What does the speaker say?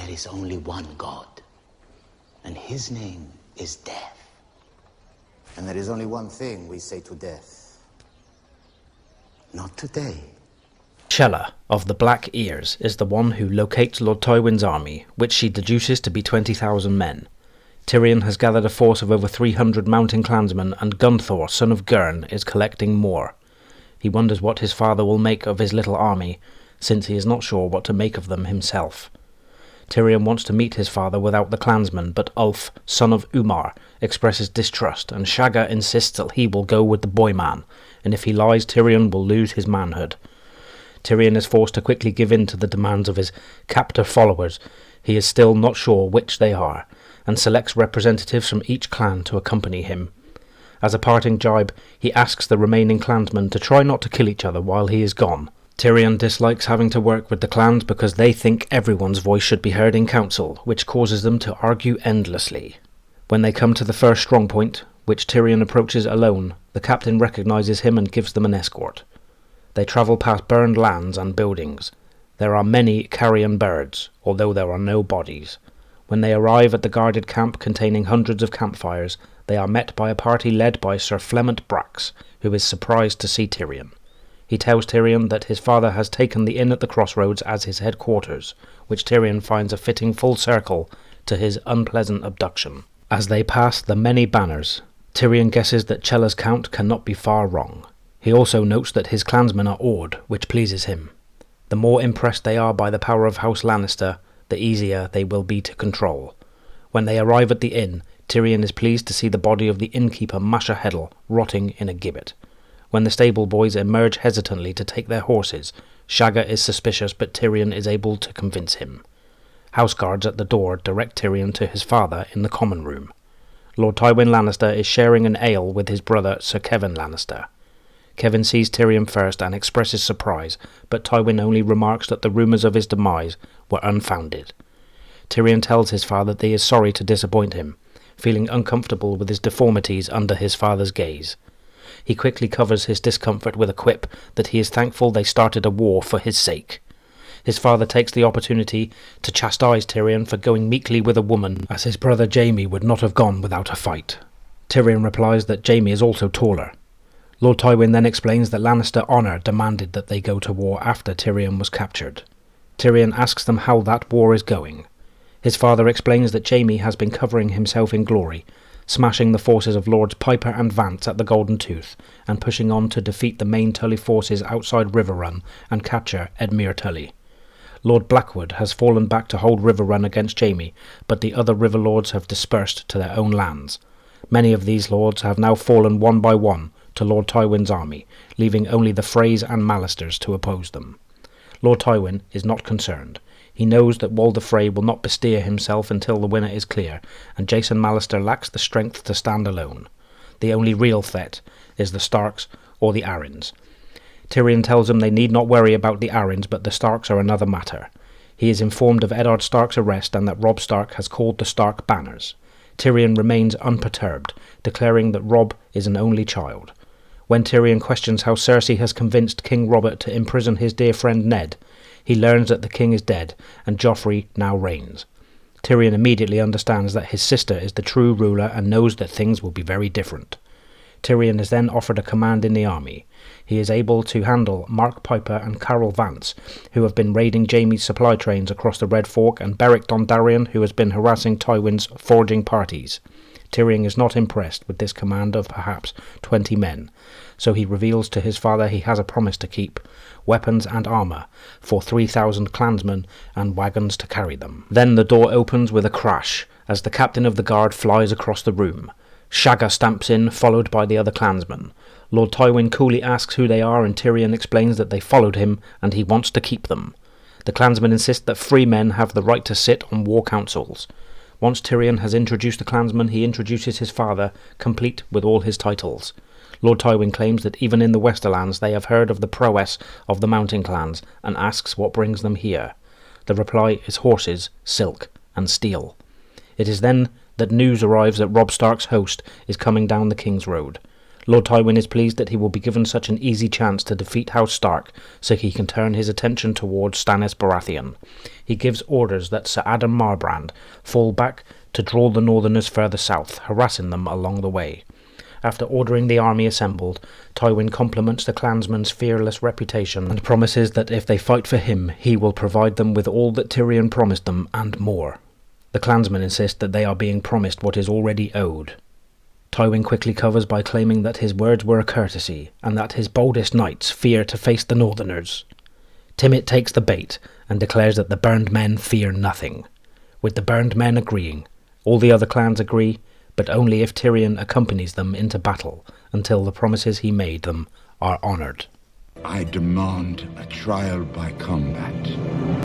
there is only one God, and his name is death. And there is only one thing we say to death. Not today. Chella of the Black Ears is the one who locates Lord Tywin's army, which she deduces to be 20,000 men. Tyrion has gathered a force of over 300 mountain clansmen, and Gunthor, son of Gurn, is collecting more. He wonders what his father will make of his little army, since he is not sure what to make of them himself. Tyrion wants to meet his father without the clansmen, but Ulf, son of Umar, expresses distrust, and Shagga insists that he will go with the boy man, and if he lies, Tyrion will lose his manhood. Tyrion is forced to quickly give in to the demands of his captor followers. He is still not sure which they are, and selects representatives from each clan to accompany him. As a parting jibe, he asks the remaining clansmen to try not to kill each other while he is gone. Tyrion dislikes having to work with the clans because they think everyone's voice should be heard in council, which causes them to argue endlessly. When they come to the first strong point, which Tyrion approaches alone, the captain recognizes him and gives them an escort. They travel past burned lands and buildings. There are many carrion birds, although there are no bodies. When they arrive at the guarded camp containing hundreds of campfires, they are met by a party led by Sir Flemont Brax, who is surprised to see Tyrion. He tells Tyrion that his father has taken the inn at the crossroads as his headquarters, which Tyrion finds a fitting full circle to his unpleasant abduction. As they pass the many banners, Tyrion guesses that Chella's count cannot be far wrong. He also notes that his clansmen are awed, which pleases him. The more impressed they are by the power of House Lannister, the easier they will be to control. When they arrive at the inn, Tyrion is pleased to see the body of the innkeeper Masha Heddle rotting in a gibbet. When the stable boys emerge hesitantly to take their horses, Shagga is suspicious, but Tyrion is able to convince him. House guards at the door direct Tyrion to his father in the common room. Lord Tywin Lannister is sharing an ale with his brother Sir Kevan Lannister. Kevan sees Tyrion first and expresses surprise, but Tywin only remarks that the rumours of his demise were unfounded. Tyrion tells his father that he is sorry to disappoint him, feeling uncomfortable with his deformities under his father's gaze. He quickly covers his discomfort with a quip that he is thankful they started a war for his sake. His father takes the opportunity to chastise Tyrion for going meekly with a woman, as his brother Jaime would not have gone without a fight. Tyrion replies that Jaime is also taller. Lord Tywin then explains that Lannister honour demanded that they go to war after Tyrion was captured. Tyrion asks them how that war is going. His father explains that Jaime has been covering himself in glory, smashing the forces of Lords Piper and Vance at the Golden Tooth, and pushing on to defeat the main Tully forces outside Riverrun and capture Edmure Tully. Lord Blackwood has fallen back to hold Riverrun against Jaime, but the other River Lords have dispersed to their own lands. Many of these lords have now fallen one by one to Lord Tywin's army, leaving only the Freys and Mallisters to oppose them. Lord Tywin is not concerned. He knows that Walder Frey will not bestir himself until the winner is clear, and Jason Mallister lacks the strength to stand alone. The only real threat is the Starks or the Arryns. Tyrion tells him they need not worry about the Arryns, but the Starks are another matter. He is informed of Eddard Stark's arrest and that Robb Stark has called the Stark banners. Tyrion remains unperturbed, declaring that Robb is an only child. When Tyrion questions how Cersei has convinced King Robert to imprison his dear friend Ned, he learns that the king is dead and Joffrey now reigns. Tyrion immediately understands that his sister is the true ruler and knows that things will be very different. Tyrion is then offered a command in the army. He is able to handle Mark Piper and Carol Vance, who have been raiding Jaime's supply trains across the Red Fork, and Beric Dondarrion, who has been harassing Tywin's foraging parties. Tyrion is not impressed with this command of perhaps 20 men, so he reveals to his father he has a promise to keep: weapons and armour for 3,000 clansmen and wagons to carry them. Then the door opens with a crash as the captain of the guard flies across the room. Shagga stamps in, followed by the other clansmen. Lord Tywin coolly asks who they are, and Tyrion explains that they followed him and he wants to keep them. The clansmen insist that free men have the right to sit on war councils. Once Tyrion has introduced the clansmen, he introduces his father, complete with all his titles. Lord Tywin claims that even in the Westerlands they have heard of the prowess of the mountain clans, and asks what brings them here. The reply is horses, silk, and steel. It is then that news arrives that Robb Stark's host is coming down the King's Road. Lord Tywin is pleased that he will be given such an easy chance to defeat House Stark, so he can turn his attention towards Stannis Baratheon. He gives orders that Sir Adam Marbrand fall back to draw the Northerners further south, harassing them along the way. After ordering the army assembled, Tywin compliments the clansmen's fearless reputation and promises that if they fight for him, he will provide them with all that Tyrion promised them and more. The clansmen insist that they are being promised what is already owed. Tywin quickly covers by claiming that his words were a courtesy, and that his boldest knights fear to face the Northerners. Timett takes the bait, and declares that the burned men fear nothing. With the burned men agreeing, all the other clans agree, but only if Tyrion accompanies them into battle, until the promises he made them are honoured. I demand a trial by combat.